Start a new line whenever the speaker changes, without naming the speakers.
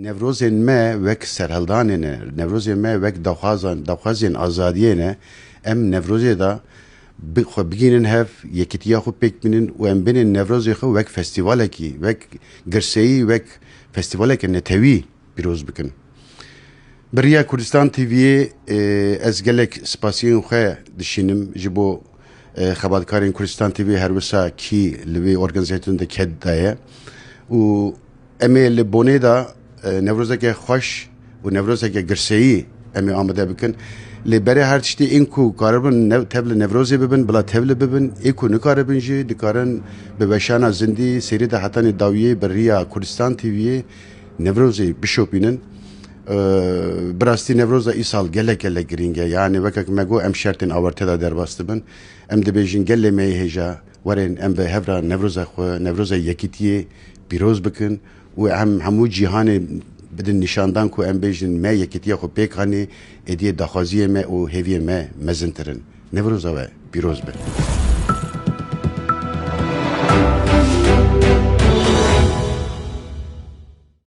Nevrozên me wek serhildanê ne, nevrozên me wek dawxazên azadiyê ne, em nevrozê da xwe bigînin hev, yekîtiya xwe pêk bînin û em binên nevrozê xwe wek festîvalekî, wek girseyî, wek festîvaleke netewî pîroz bikin. Bi riya Kurdistan TV'ye ez gelek spasiyên xwe dişînim ji bo xebatkarên Kurdistan TV her wisa kî li vê organizasyonê de ket daye û em ê li bonê da nevrozeke xweş û nevrozeke girseyî em ê amade bikin. Lê berê her tiştî ên ku karibin tev li nevrozê bibin, bila tev li bibin, ê ku nikaribin jî dikarin bi weşana zindî serî de hetanê dawiyê bi riya Kurdistan TV'ye nevrozê bişopînin. Bi rastî nevroza îsal gelek girîng e. Yani wekek me got em şertên awarte da derbas dibin. Em dibêjin gelê me yê hêja werin em bi hevra nevroza xwe, nevroza yekîtiyê pîroz bikin û em hemû cîhanê bidin nîşandan ku em bêjin me yekîtiya xwe pêk hanê êdiyê daxwaziyê me û hêviyê me mezintirin. Nevroza we pîroz be.